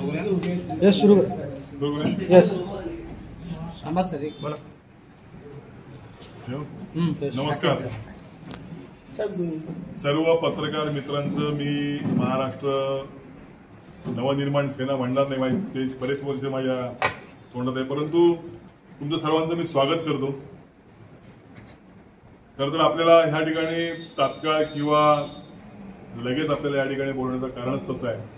Yes सुरू yes नमस्कार सर्व पत्रकार मित्रांचं मी महाराष्ट्र नवनिर्माण सेना म्हणणार नाही, ते बरेच वर्ष माझ्या तोंडात आहे, परंतु तुमचं सर्वांचं मी स्वागत करतो। खरं तर आपल्याला ह्या ठिकाणी तात्काळ किंवा लगेच आपल्याला या ठिकाणी बोलण्याचं कारणच तसं आहे।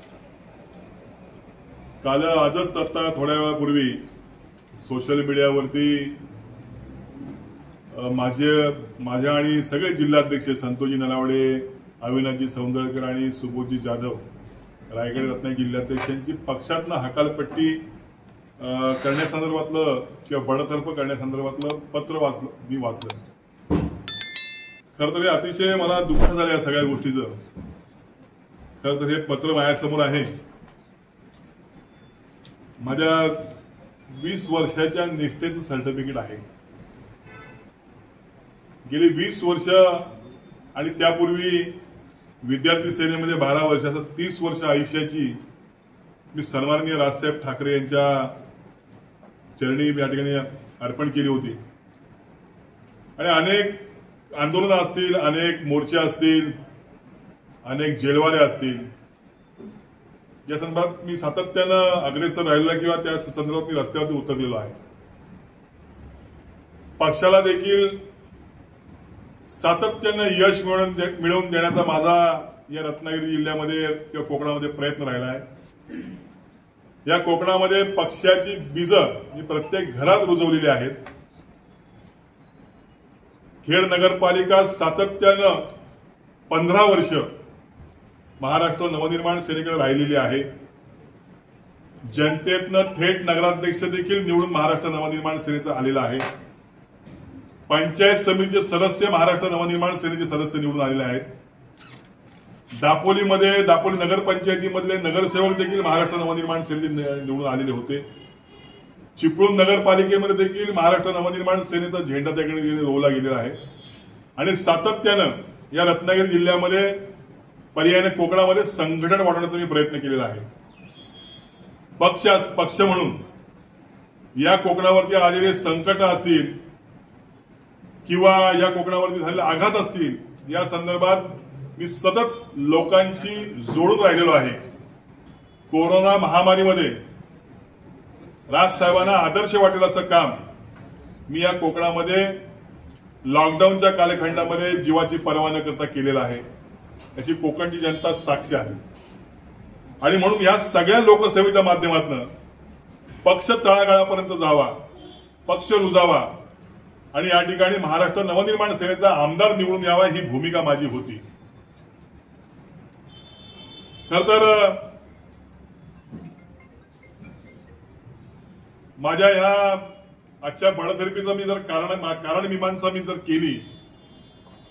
काल आजच आता थोड्या वेळापूर्वी सोशल मीडियावरती माझ्या आणि सगळे जिल्हाध्यक्ष संतोषजी नलावडे, अविनाशजी सौंदळकर आणि सुबोधजी जाधव रायगड रत्नागिरी जिल्हाध्यक्षांची पक्षातनं हकालपट्टी करण्यासंदर्भातलं किंवा बडतर्फ करण्यासंदर्भातलं पत्र मी वाचलं। खरं तर अतिशय मला दुःख झालं या सगळ्या गोष्टीचं। खरं तर हे पत्र माझ्यासमोर आहे। माझ्या 20 वर्षाच्या निष्ठेचं सर्टिफिकेट आहे। गेली 20 वर्ष आणि त्यापूर्वी विद्यार्थी सेनेमध्ये 12 वर्षाचं 30 वर्ष आयुष्याची मी सन्माननीय राजसाहेब ठाकरे यांच्या चरणी या ठिकाणी अर्पण केली होती। आणि अनेक आंदोलनं असतील, अनेक मोर्चे असतील, अनेक जेलवारे असतील, या संदर्भात मी सातत्यानं अग्रेसर राहिलेला किंवा त्या संदर्भात मी रस्त्यावरती उतरलेलो आहे। पक्षाला देखील सातत्यानं यश मिळवून देण्याचा माझा या रत्नागिरी जिल्ह्यामध्ये किंवा कोकणामध्ये प्रयत्न राहिला आहे। या कोकणामध्ये पक्षाची बीजं मी प्रत्येक घरात रुजवलेली आहेत। खेड नगरपालिका सातत्यानं 15 वर्ष महाराष्ट्र नवनिर्माण सेनेकडे राहिलेली आहे। जनतेतनं थेट नगराध्यक्ष देखील निवडून महाराष्ट्र नवनिर्माण सेनेचा आलेला आहे। पंचायत समितीचे सदस्य महाराष्ट्र नवनिर्माण सेनेचे सदस्य निवडून आलेले आहेत। दापोली नगरपंचायतीमधले नगरसेवक देखील महाराष्ट्र नवनिर्माण सेनेचे निवडून आलेले होते। चिपळूण नगरपालिकेमध्ये देखील महाराष्ट्र नवनिर्माण सेनेचा झेंडा त्याकडे रोवला गेलेला आहे। आणि सातत्यानं या रत्नागिरी जिल्ह्यामध्ये पर्यायाने कोकणामध्ये संघटन वाढवण्याचा मी प्रयत्न केलेला आहे। पक्ष म्हणून या कोकणावरती आलेले संकट असतील किंवा या कोकणावरती झालेले आघात असतील, या संदर्भात मी सतत लोकांशी जोडून राहिलेलो आहे। कोरोना महामारीमध्ये राजसाहेबांना आदर्श वाटेल असं काम मी या कोकणामध्ये लॉकडाऊनच्या कालखंडामध्ये जीवाची पर्वा न करता केलेलं आहे। याची कोकणची जनता साक्षी आहे। आणि म्हणून या सगळ्या लोकसेवेच्या माध्यमातून पक्ष तळागाळापर्यंत जावा, पक्ष रुजावा आणि या ठिकाणी महाराष्ट्र नवनिर्माण सेनेचा आमदार निवडून यावा, ही भूमिका माझी होती। खरं तर माझ्या ह्या आजच्या बडतर्फीचं मी जर कारण मीमांसा मी जर केली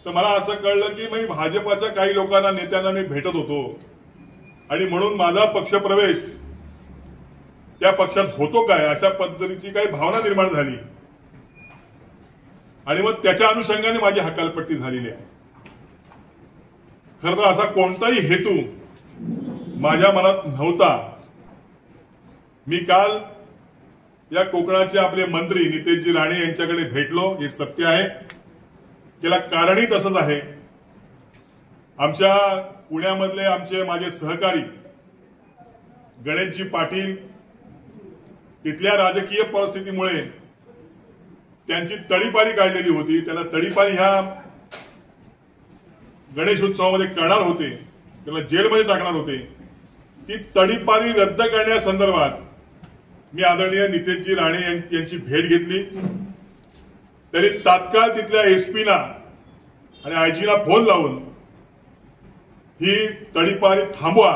तर मला असं कळलं की मी भाजपाच्या काही लोकांना, नेत्यांना मी भेटत होतो आणि म्हणून माझा पक्षप्रवेश त्या पक्षात होतो काय अशा पद्धतीची काही भावना निर्माण झाली आणि मग त्याच्या अनुषंगाने माझी हकालपट्टी झालेली आहे। खरं तर असा कोणताही हेतू माझ्या मनात नव्हता। मी काल या कोकणाचे आपले मंत्री नितेशजी राणे यांच्याकडे भेटलो, हे सत्य आहे। त्याला कारणही तसंच आहे। आमच्या पुण्यामधले माझे सहकारी गणेशजी पाटील तिथल्या राजकीय परिस्थितीमुळे त्यांची तडीपारी काढलेली होती। त्याला तडीपारी ह्या गणेश उत्सवामध्ये करणार होते, त्याला जेलमध्ये टाकणार होते। ती तडीपारी रद्द करण्यासंदर्भात मी आदरणीय नितेशजी राणे यांची भेट घेतली। त्यांनी तात्काळ तिथल्या एसपीला आणि आयजीला फोन लावून ही तडीपारी थांबवा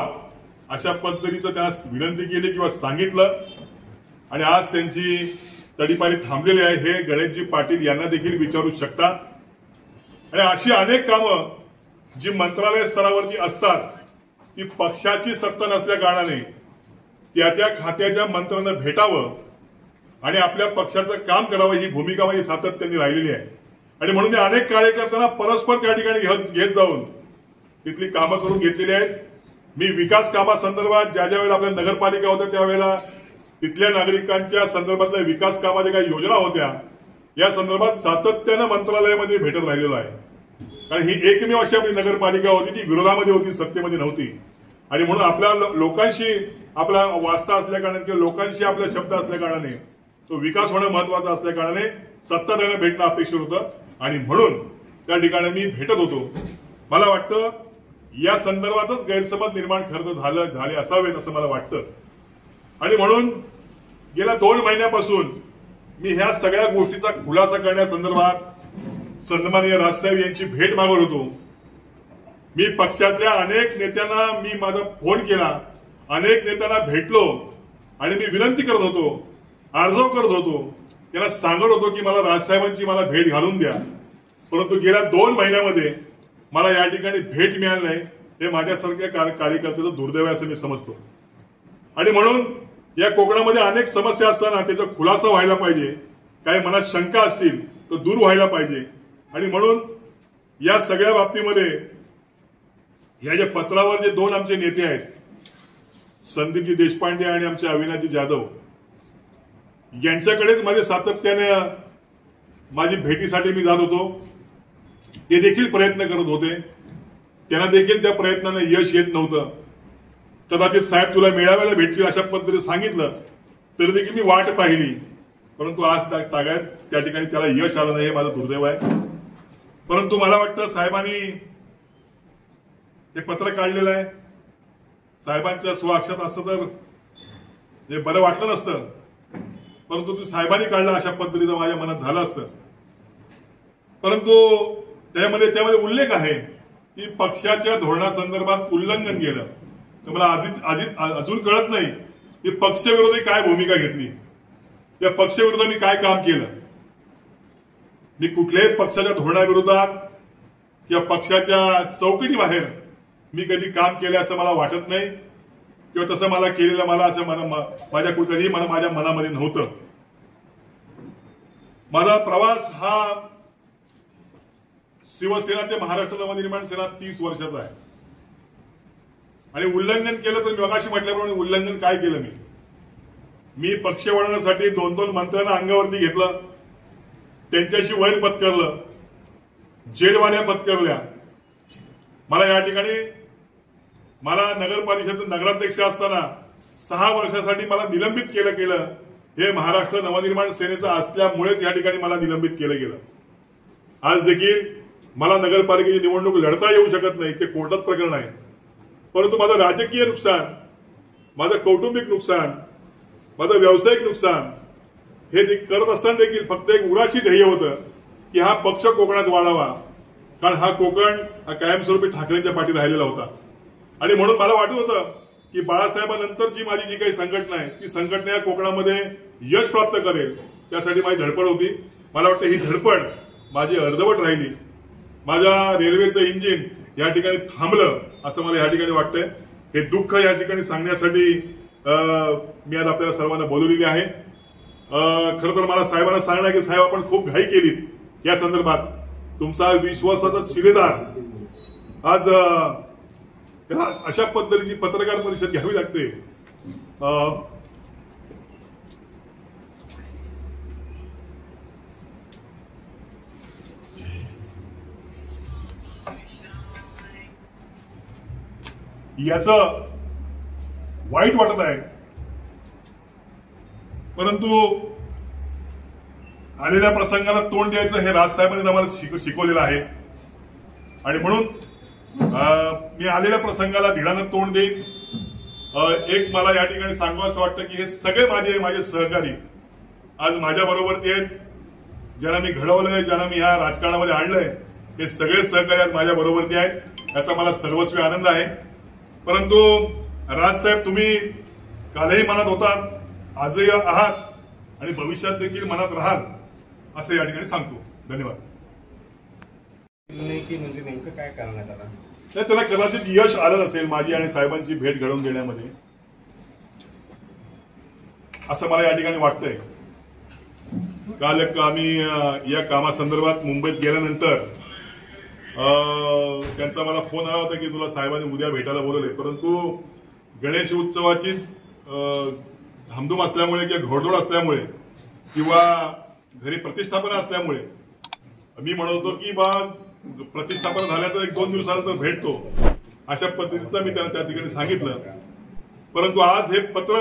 अशा पद्धतीचं त्यांना विनंती केली किंवा सांगितलं आणि आज त्यांची तडीपारी थांबलेली आहे। हे गणेशजी पाटील यांना देखील विचारू शकता। आणि अशी अनेक कामं जी मंत्रालय स्तरावरती असतात ती पक्षाची सत्ता नसल्या कारणाने त्या खात्याच्या मंत्र्यांना भेटावं आणि आपल्या पक्षाचं काम करावं, ही भूमिका माझी सातत्याने राहिलेली आहे। आणि म्हणून मी अनेक कार्यकर्त्यांना परस्पर त्या ठिकाणी घेत जाऊन तिथली कामं करून घेतलेली आहेत। मी विकास कामासंदर्भात ज्या वेळेला आपल्या नगरपालिका होत्या त्यावेळेला तिथल्या नागरिकांच्या संदर्भातल्या विकास कामाच्या काही योजना होत्या या संदर्भात सातत्यानं मंत्रालयामध्ये भेटत राहिलेलो आहे. कारण ही एकमेव अशी आपली नगरपालिका होती ती विरोधामध्ये होती, सत्तेमध्ये नव्हती. आणि म्हणून आपल्या लोकांशी आपला वास्ता असल्या कारणाने किंवा लोकांशी आपला शब्द असल्या कारणाने तो विकास होणं महत्वाचं असल्या कारणाने सत्ता देणं भेटणं अपेक्षित होतं. आणि म्हणून त्या ठिकाणी मी भेटत होतो. मला वाटतं या संदर्भातच गैरसमज निर्माण झाले असावेत असं मला वाटतं. आणि म्हणून गेल्या 2 महिन्यापासून मी ह्या सगळ्या गोष्टीचा खुलासा करण्यासंदर्भात सन्माननीय राजसाहेब यांची भेट मागवत होतो. मी पक्षातल्या अनेक नेत्यांना मी माझा फोन केला, अनेक नेत्यांना भेटलो आणि मी विनंती करत होतो, अर्जव करत होतो, त्यांना सांगत होतो की मला राजसाहेबांची मला भेट घालून द्या. परंतु गेल्या 2 महिन्यामध्ये मला या ठिकाणी भेट मिळाली नाही. हे माझ्यासारख्या कार्यकर्त्याचं दुर्दैव आहे असं मी समजतो. आणि म्हणून या कोकणामध्ये अनेक समस्या असताना त्याचा खुलासा व्हायला पाहिजे, काही मनात शंका असतील तर दूर व्हायला पाहिजे. आणि म्हणून या सगळ्या बाबतीमध्ये या ज्या पत्रावर जे 2 आमचे नेते आहेत, संदीपजी देशपांडे आणि आमचे अविनाशजी जाधव, यांच्याकडेच माझे सातत्याने माझी भेटीसाठी मी जात होतो. ते देखील प्रयत्न करत होते, त्यांना देखील त्या प्रयत्नाने यश येत नव्हतं. कदाचित साहेब तुला मेळाव्याला भेटतील अशा पद्धतीने सांगितलं तरी देखील मी वाट पाहिली, परंतु आज तागायत त्या ठिकाणी त्याला यश आलं नाही. हे माझं दुर्दैव आहे. परंतु मला वाटतं साहेबांनी ते पत्र काढलेलं आहे, साहेबांच्या स्वाक्षरात असतं तर हे बरं वाटलं नसतं, परंतु ते साहेबांनी काढलं अशा पद्धतीचं माझ्या मनात झालं असतं. परंतु त्यामध्ये उल्लेख आहे की पक्षाच्या धोरणासंदर्भात उल्लंघन केलं. तर मला अजून कळत नाही की पक्षविरोधी काय भूमिका घेतली, त्या पक्षविरोधात मी काय काम केलं. मी कुठल्याही पक्षाच्या धोरणाविरोधात किंवा पक्षाच्या चौकटी बाहेर मी कधी काम केलं असं मला वाटत नाही, किंवा तसं मला केलेलं मला असं माझ्या कधीही माझ्या मनामध्ये नव्हतं. माझा प्रवास हा शिवसेना ते महाराष्ट्र नवनिर्माण सेना 30 वर्षाचा आहे. आणि उल्लंघन केलं तर मी मगाशी म्हटल्याप्रमाणे उल्लंघन काय केलं मी पक्ष वळवण्यासाठी 2-2 मंत्र्यांना अंगावरती घेतलं, त्यांच्याशी वैर पत्करलं, जेलवाण्या पत्करल्या. मला या ठिकाणी मला नगरपालिकेत नगराध्यक्ष असताना 6 वर्षासाठी मला निलंबित केलं. हे महाराष्ट्र नवनिर्माण सेनेचं असल्यामुळेच या ठिकाणी मला निलंबित केलं गेलं. आज देखील मला नगरपालिकेची निवडणूक लढता येऊ शकत नाही, ते कोर्टात प्रकरण आहे. परंतु माझं राजकीय नुकसान, माझं कौटुंबिक नुकसान, माझं व्यावसायिक नुकसान हे करत असताना देखील फक्त एक उराशी ध्येय होतं की हा पक्ष कोकणात वाढावा, कारण हा कोकण हा कायमस्वरूपी ठाकरेंच्या पाठी राहिलेला होता. आणि म्हणून मला वाटत होतं की बाळासाहेबांनंतरची माझी जी काही संघटना आहे ती संघटना या कोकणामध्ये यश प्राप्त करेल, त्यासाठी माझी धडपड होती. मला वाटतं ही धडपड माझी अर्धवट राहिली. माझ्या रेल्वेचं इंजिन या ठिकाणी थांबलं असं मला या ठिकाणी वाटतंय. हे दुःख या ठिकाणी सांगण्यासाठी मी आज आपल्याला सर्वांना बोलवलेली आहे. खरं तर मला साहेबांना सांगणं की साहेब आपण खूप घाई केलीत या संदर्भात. तुमचा विश्वासाचा शिलेदार आज अशा पद्धतीची पत्रकार परिषद घ्यावी लागते. याचं वाईट वाटत आहे, परंतु आलेल्या प्रसंगाला तोंड द्यायचं हे राजसाहेबांनी आम्हाला शिकवलेलं आहे. आणि म्हणून मी आलेल्या प्रसंगाला धीरानं तोंड देईन. एक मला या ठिकाणी सांगावं असं वाटतं की हे सगळे माझे सहकारी आज माझ्या बरोबरती आहेत. ज्यांना मी घडवलंय, ज्यांना मी ह्या राजकारणामध्ये आणलंय, हे सगळे सहकारी आज माझ्या बरोबरती आहेत. याचा मला सर्वस्वी आनंद आहे. परंतु राजसाहेब तुम्ही कालही मनात होतात, आजही आहात आणि भविष्यात देखील मनात राहाल असं या ठिकाणी सांगतो. धन्यवाद. की म्हणजे नेमकं काय करण्यात आलं नाही, त्याला कदाचित यश आलं नसेल माझी आणि साहेबांची भेट घडवून देण्यामध्ये, असं मला या ठिकाणी वाटतंय. काल आम्ही या कामासंदर्भात मुंबईत गेल्यानंतर त्यांचा मला फोन आला होता की तुला साहेबांनी उद्या भेटायला बोलवले, परंतु गणेश उत्सवाची धामधूम असल्यामुळे किंवा घोडदौड असल्यामुळे किंवा घरी प्रतिष्ठापना असल्यामुळे मी म्हणत होतो की बा प्रतिष्ठापना झाल्यानंतर 1-2 दिवसानंतर भेटतो, अशा पद्धतीचं मी त्यांना त्या ठिकाणी सांगितलं. परंतु आज हे पत्र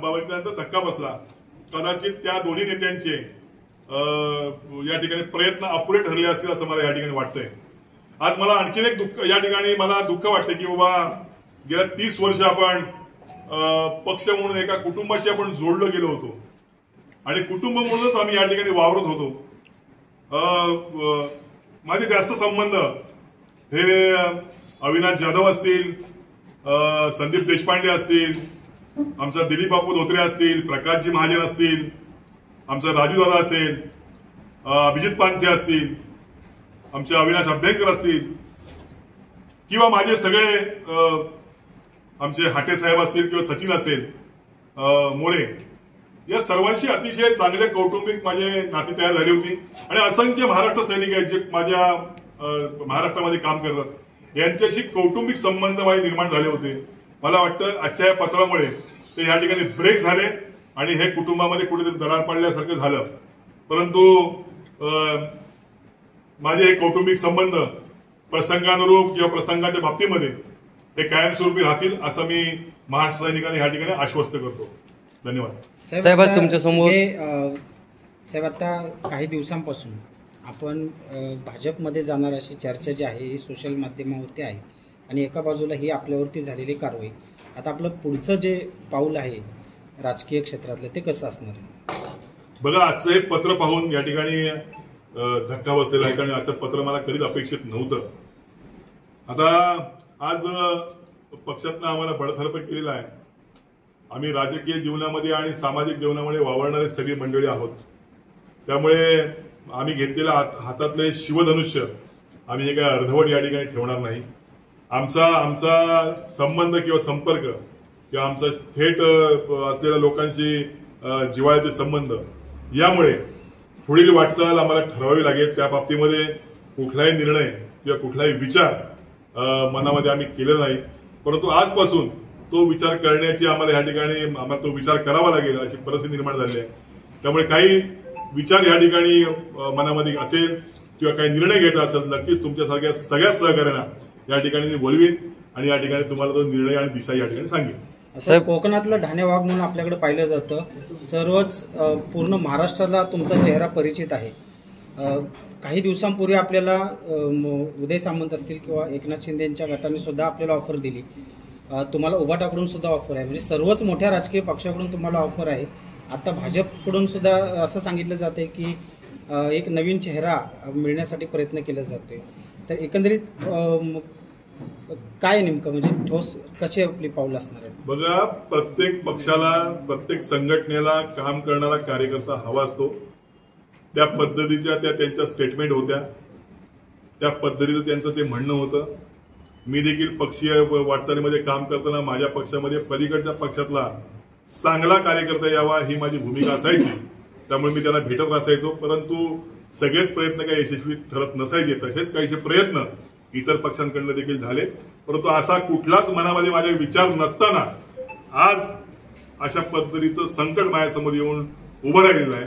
बघितल्यानंतर धक्का बसला. कदाचित त्या दोन्ही नेत्यांचे या ठिकाणी प्रयत्न अपुरे ठरले असतील असं मला या ठिकाणी वाटतंय. आज मला आणखीन एक दुःख या ठिकाणी मला दुःख वाटतं की बाबा गेल्या 30 वर्ष आपण पक्ष म्हणून एका कुटुंबाशी आपण जोडलो गेलो होतो आणि कुटुंब म्हणूनच आम्ही या ठिकाणी वावरत होतो. माझे जास्त संबंध हे अविनाश जाधव असतील, संदीप देशपांडे असतील, आमचा दिलीप बापू धोत्रे असतील, प्रकाशजी महाजन असतील, आमचा राजू दादा असेल, अभिजित पानसे असतील, आमचे अविनाश अभ्यंकर असतील किंवा माझे सगळे आमचे हाटे साहेब असतील किंवा सचिन असेल मोरे, या सर्वांशी अतिशय चांगले कौटुंबिक माझे नाती तयार झाली होती. आणि असंख्य महाराष्ट्र सैनिक आहेत जे माझ्या महाराष्ट्रामध्ये काम करतात, यांच्याशी कौटुंबिक संबंध माझे निर्माण झाले होते. मला वाटतं आजच्या या पत्रामुळे ते या ठिकाणी ब्रेक झाले आणि हे कुटुंबामध्ये कुठेतरी दरार पडल्यासारखं झालं. परंतु माझे हे कौटुंबिक संबंध प्रसंगानुरूप किंवा प्रसंगाच्या बाबतीमध्ये हे कायमस्वरूपी राहतील असं मी महाराष्ट्र सैनिकांना या ठिकाणी आश्वस्त करतो. धन्यवाद. साहेब तुमच्या समोर साहेब आता काही दिवसांपासून आपण भाजपमध्ये जाणार अशी चर्चा जी आहे ही सोशल माध्यमावरती आहे आणि एका बाजूला ही आपल्यावरती झालेली कारवाई. आता आपलं पुढचं जे पाऊल आहे राजकीय क्षेत्रातलं ते कसं असणार आहे? बघा, आजचं हे पत्र पाहून या ठिकाणी धक्का बसलेला आहे, कारण असं पत्र मला कधीच अपेक्षित नव्हतं. आता आज पक्षातनं आम्हाला बडतर्फ केलेला आहे. आम्ही राजकीय जीवनामध्ये आणि सामाजिक जीवनामध्ये वावरणारे सगळी मंडळी आहोत. त्यामुळे आम्ही घेतलेल्या हातातले शिवधनुष्य आम्ही हे काय अर्धवट या ठिकाणी ठेवणार नाही. आमचा संबंध किंवा संपर्क किंवा आमचा थेट असलेल्या लोकांशी जिव्हाळ्याचे संबंध, यामुळे पुढील वाटचाल आम्हाला ठरवावी लागेल. त्या बाबतीमध्ये कुठलाही निर्णय किंवा कुठलाही विचार मनामध्ये आम्ही केलेला नाही, परंतु आजपासून तो विचार करण्याची आम्हाला तो विचार करावा लागेल अशी परिस्थिती निर्माण झाली आहे. त्यामुळे काही विचार या ठिकाणी मनामध्ये असेल किंवा काही निर्णय घ्यायचा असेल, नक्कीच तुमच्यासारख्या सगळ्या सहकार्यांना या ठिकाणी मी बोलवीन आणि या ठिकाणी तुम्हाला तो निर्णय आणि दिशा या ठिकाणी सांगेन. साहेब, कोकणातलं ठाणे वाघ म्हणून आपल्याकडे पाहिलं जातं. सर्वच पूर्ण महाराष्ट्राला तुमचा चेहरा परिचित आहे. काही दिवसांपूर्वी आपल्याला उदय सामंत असतील किंवा एकनाथ शिंदेच्या गटाने सुद्धा आपल्याला ऑफर दिली. तुम्हाला उभाटाकडून सुद्धा ऑफर आहे. म्हणजे सर्वच मोठ्या राजकीय पक्षाकडून तुम्हाला ऑफर आहे. आता भाजपकडून सुद्धा असं सांगितलं जाते की एक नवीन चेहरा मिळण्यासाठी प्रयत्न केला जातोय. तर एकंदरीत काय नेमकं म्हणजे ठोस कशी आपली पाऊल असणार आहे? बघा, प्रत्येक पक्षाला प्रत्येक संघटनेला काम करणारा कार्यकर्ता हवा असतो. त्या पद्धतीच्या त्यांच्या स्टेटमेंट होत्या, त्या पद्धतीचं त्यांचं ते म्हणणं होतं. मी देखील पक्षीय वाटचालीमध्ये काम करताना माझ्या पक्षामध्ये पलीकडच्या पक्षातला चांगला कार्यकर्ता यावा ही माझी भूमिका असायची. त्यामुळे मी त्यांना भेटत असायचो. परंतु सगळेच प्रयत्न काही यशस्वी ठरत नसायचे. तसेच काहीसे प्रयत्न इतर पक्षांकडनं देखील झाले, परंतु असा कुठलाच मनामध्ये माझे विचार नसताना आज अशा पद्धतीचं संकट माझ्यासमोर येऊन उभं राहिलेलं आहे.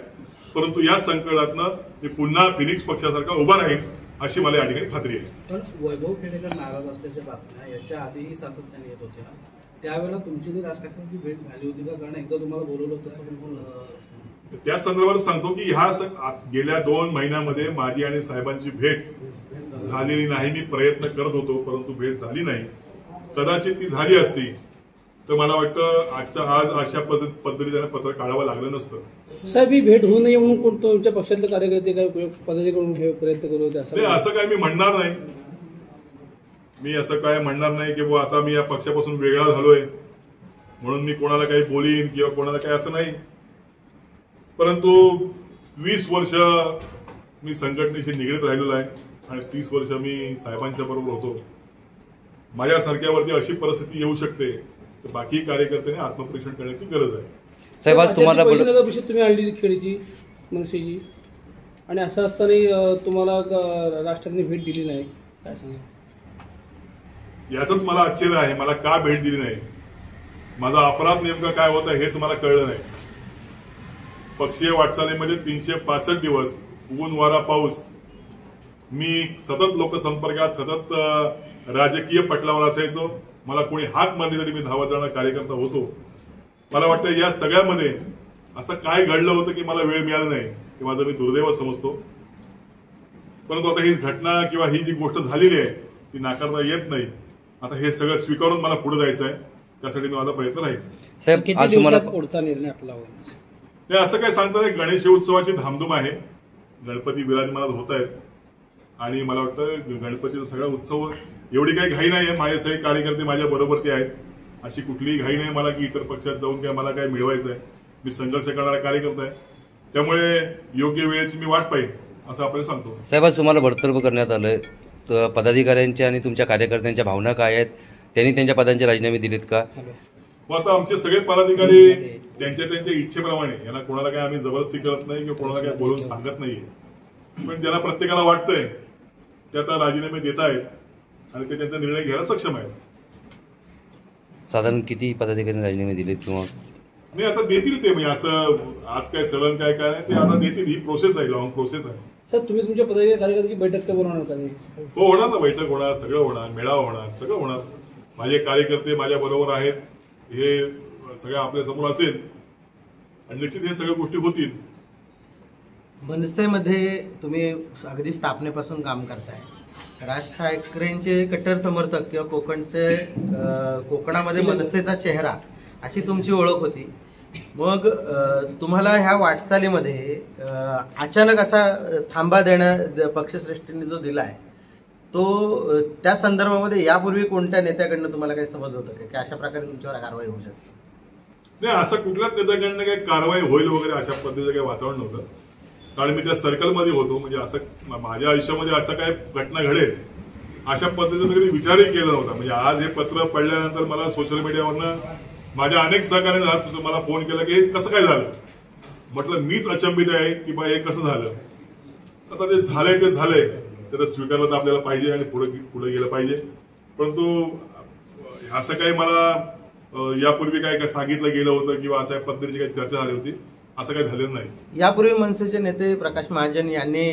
परंतु या संकटातनं मी पुन्हा फिनिक्स पक्षासारखा उभा राहील अशी मला या ठिकाणी खात्री आहे. पण वैभव खेडेकर नाराज असल्याच्या बातम्या याच्या आधीही सातत्याने येत होत्या. त्यावेळेला तुमची राज ठाकरेंची भेट झाली होती का? कारण एकदा तुम्हाला बोलवलं होतं. त्या संदर्भात सांगतो की ह्या गेल्या 2 महिन्यामध्ये माझी आणि साहेबांची भेट झालेली नाही. मी प्रयत्न करत होतो, परंतु भेट झाली नाही. कदाचित ती झाली असती तर मला वाटतं आज अशा पद्धतीने त्यांना पत्र काढावं लागलं नसतं. साहेब, ही भेट होऊ नये म्हणून तुमच्या पक्षातले कार्यकर्ते काय पद्धतीकडून हे प्रयत्न करू होते असं काय मी म्हणणार नाही. मी असं काय म्हणणार नाही की आता मी या पक्षापासून वेगळा झालोय म्हणून मी कोणाला काही बोलीन किंवा कोणाला काही असं नाही. परंतु 20 वर्ष मी संघटनेशी निगडीत राहिलेलो आहे आणि 30 वर्ष मी साहेबांच्या बरोबर होतो. माझ्यासारख्यावरती अशी परिस्थिती येऊ शकते तर बाकी कार्यकर्त्यांनी आत्मपरीक्षण करण्याची गरज आहे. साहेब, आज तुम्हाला तुम्ही आणली खेळीची मनसेची आणि असं असताना तुम्हाला राज ठाकरेंनी भेट दिली नाही, काय सांगा? याचंच मला आश्चर्य आहे, मला का भेट दिली नाही, माझा अपराध नेमका काय होता हेच मला कळलं नाही. पक्षीय वाटचालीमध्ये 365 दिवस ऊन वारा पाऊस मी सतत लोकसंपर्कात, सतत राजकीय पटलावर असायचो. मला कोणी हाक मारली तरी मी धावत जाणारा कार्यकर्ता होतो. मला वाटतं या सगळ्यामध्ये असं काय घडलं होतं की मला वेळ मिळाला नाही, हे माझं मी दुर्दैव समजतो. परंतु आता ही घटना किंवा ही जी गोष्ट झालेली आहे ती नाकारता येत नाही. आता हे सगळं स्वीकारून मला पुढे जायचं आहे, त्यासाठी मी माझा प्रयत्न राहील. साहेब, किती दिवसात पुढचा निर्णय आपला होईल? ते असं काय सांगतात, गणेशोत्सवाची धामधूम आहे, गणपती विराजमानात होत आहेत आणि मला वाटतं गणपतीचा सगळा उत्सव एवढी काही घाई नाही आहे. माझे सगळे कार्यकर्ते माझ्या बरोबर ते आहेत, अशी कुठलीही घाई नाही मला की इतर पक्षात जाऊन काय मला काय मिळवायचं आहे. मी संघर्ष करणारा कार्यकर्ता आहे, त्यामुळे योग्य वेळेची मी वाट पाहिजे असं आपल्याला सांगतो. साहेब, आज तुम्हाला बडतर्फ करण्यात आलंय, पदाधिकाऱ्यांच्या आणि तुमच्या कार्यकर्त्यांच्या भावना काय आहेत? त्यांनी त्यांच्या पदांचे राजीनामे दिलेत का? आता आमचे सगळे पदाधिकारी त्यांच्या इच्छेप्रमाणे, यांना कोणाला काय आम्ही जबरदस्ती करत नाही किंवा कोणाला काय बोलून सांगत नाहीये, पण ज्याला प्रत्येकाला वाटतंय ते आता राजीनामे देत आहेत आणि ते त्यांचा निर्णय घ्यायला सक्षम आहेत. साधारण किती पदाधिकाऱ्यांनी राजीनामे दिलेत किंवा नाही आता देतील ते, म्हणजे असं आज काय सलन काय काय नाही, ते आता देतील. ही प्रोसेस आहे, लॉंग प्रोसेस आहे. सर, तुम्ही तुमच्या पदाधिकारी कार्यकर्त्यांची बैठक का बोलवणार होता? हो, होणार ना, बैठक होणार, सगळं होणार, मेळावा होणार, सगळं होणार. माझे कार्यकर्ते माझ्या बरोबर आहेत, हे सगळं आपल्या समोर असेल आणि निश्चित हे सगळ्या गोष्टी होतील. मनसेमध्ये तुम्ही अगदी स्थापनेपासून काम करताय. राज ठाकरेंचे कट्टर समर्थक किंवा कोकणामध्ये मनसेचा चेहरा अशी तुमची ओळख होती. मग तुम्हाला ह्या वाटचालीमध्ये अचानक असा थांबा पक्षश्रेष्ठींनी जो दिलाय तो त्या संदर्भामध्ये यापूर्वी कोणत्या नेत्याकडनं तुम्हाला काही समजलं होतं की अशा प्रकारे तुमच्यावर कारवाई होऊ शकते? नाही, असं कुठल्याच नेत्याकडनं काही कारवाई होईल वगैरे अशा पद्धतीचं काही वातावरण नव्हतं, कारण मी त्या सर्कलमध्ये होतो. म्हणजे असं माझ्या आयुष्यामध्ये असं काय घटना घडेल अशा पद्धतीने कधी विचारही केला नव्हता. म्हणजे आज हे पत्र पडल्यानंतर मला सोशल मीडियावरनं माझ्या अनेक सहकार्याने मला फोन केला की हे कसं काय झालं. म्हटलं मीच अचंबित आहे की बा हे कसं झालं. आता ते झालंय ते झालंय, तर स्वीकारलं तर आपल्याला पाहिजे आणि पुढे गेलं पाहिजे. परंतु असं काही मला यापूर्वी काय सांगितलं गेलं होतं किंवा अशा पद्धतीची काही चर्चा झाली होती असं काही झालेलं नाही. यापूर्वी मनसेचे नेते प्रकाश महाजन यांनी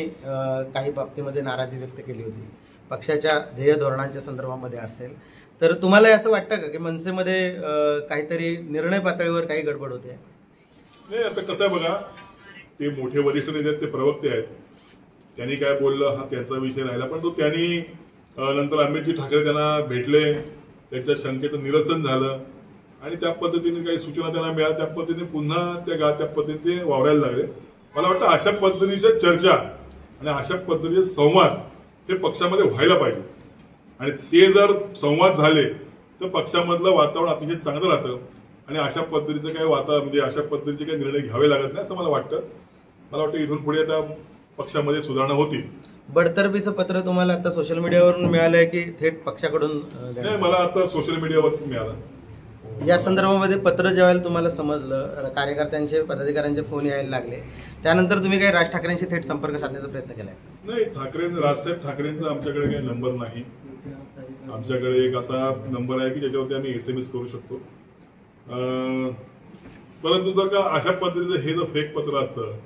काही बाबतीमध्ये नाराजी व्यक्त केली होती, पक्षाच्या ध्येय धोरणांच्या संदर्भामध्ये असेल तर तुम्हाला असं वाटतं का की मनसेमध्ये काहीतरी निर्णय पातळीवर काही गडबड होते? नाही, आता कसं आहे बघा, ते मोठे वरिष्ठ नेते आहेत, ते प्रवक्ते आहेत, त्यांनी काय बोललं हा त्यांचा विषय राहिला. पण तो त्यांनी नंतर अमितजी ठाकरे त्यांना भेटले, त्यांच्या शंकेचं निरसन झालं आणि त्या पद्धतीने काही सूचना त्यांना मिळाल्या, त्या पद्धतीने पुन्हा त्या पद्धतीने ते वावरायला लागले. मला वाटतं अशा पद्धतीच्या चर्चा आणि अशा पद्धतीचे संवाद हे पक्षामध्ये व्हायला पाहिजे आणि ते जर संवाद झाले तर पक्षामधलं वातावरण अतिशय चांगलं राहतं आणि अशा पद्धतीचं काही म्हणजे अशा पद्धतीचे काही निर्णय घ्यावे लागत नाही असं मला वाटतं. मला वाटतं इथून पुढे आता पक्षामध्ये सुधारणा होती. बडतर्फीचं पत्र तुम्हाला आता सोशल मीडियावरून मिळालंय की थेट पक्षाकडून? नाही, मला आता सोशल मीडियावर मिळालं. या संदर्भामध्ये पत्र ज्यावेळेला तुम्हाला समजलं, कार्यकर्त्यांचे पदाधिकाऱ्यांचे फोन यायला लागले, त्यानंतर तुम्ही काही राज ठाकरेंशी थेट संपर्क साधण्याचा प्रयत्न केलाय? नाही, राजसाहेब ठाकरेंचा आमच्याकडे काही नंबर नाही. आमच्याकडे एक असा नंबर आहे की ज्याच्यावरती आम्ही SMS करू शकतो. परंतु जर का अशा पद्धतीचं हे जर फेक पत्र असतं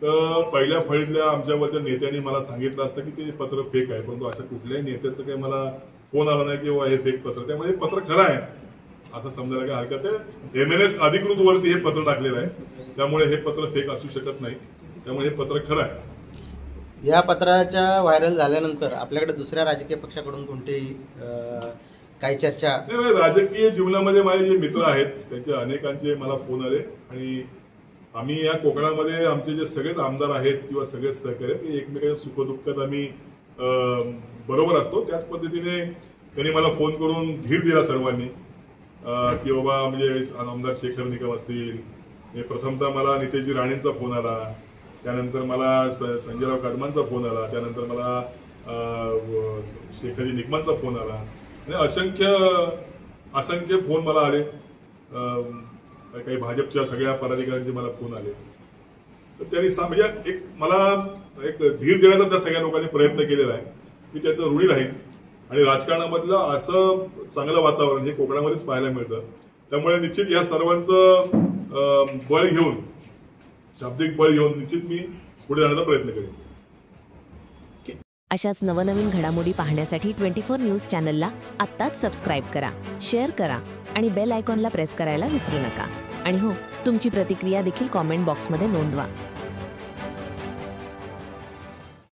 तर पहिल्या फळीतल्या आमच्यावरच्या नेत्यांनी मला सांगितलं असतं की ते पत्र फेक आहे. परंतु अशा कुठल्याही नेत्याचं काही मला फोन आला नाही किंवा हे फेक पत्र, त्यामुळे हे पत्र खरं आहे असं समजायला काही हरकत आहे. MNS अधिकृत वरती हे पत्र टाकलेलं आहे, त्यामुळे हे पत्र फेक असू शकत नाही, त्यामुळे हे पत्र खरं आहे. या पत्राच्या व्हायरल झाल्यानंतर आपल्याकडे दुसऱ्या राजकीय पक्षाकडून कोणती काही चर्चा? राजकीय जीवनामध्ये माझे जे मित्र आहेत त्यांचे अनेकांचे मला फोन आले आणि आम्ही या कोकणामध्ये आमचे जे सगळेच आमदार आहेत किंवा सगळेच सहकारी आहेत एकमेकांच्या सुखदुःखात आम्ही बरोबर असतो. त्याच पद्धतीने त्यांनी मला फोन करून धीर दिला सर्वांनी की बाबा म्हणजे आमदार शेखर निकम असतील, प्रथमतः मला नितेशजी राणेंचा फोन आला, त्यानंतर मला संजयराव कदमांचा फोन आला, त्यानंतर मला शेखरजी निकमांचा फोन आला आणि असंख्य फोन मला आले. काही भाजपच्या सगळ्या पदाधिकाऱ्यांचे मला फोन आले. तर त्यांनी म्हणजे एक मला एक धीर देण्याचा त्या सगळ्या लोकांनी प्रयत्न केलेला आहे. मी त्याचं ऋणी राहीन. आणि राजकारणामधलं असं चांगलं वातावरण हे कोकणामध्येच पाहायला मिळतं. त्यामुळे निश्चित या सर्वांचं बळ घेऊन, शाब्दिक बळ घेऊन निश्चित मी पुढे जाण्याचा प्रयत्न करेन. अशाच नवनवीन घडामोडी पाहण्यासाठी 24 न्यूज चॅनलला आत्ताच सबस्क्राईब करा, शेअर करा आणि बेल आयकॉनला प्रेस करायला विसरू नका. आणि हो, तुमची प्रतिक्रिया देखील कॉमेंट बॉक्समध्ये नोंदवा.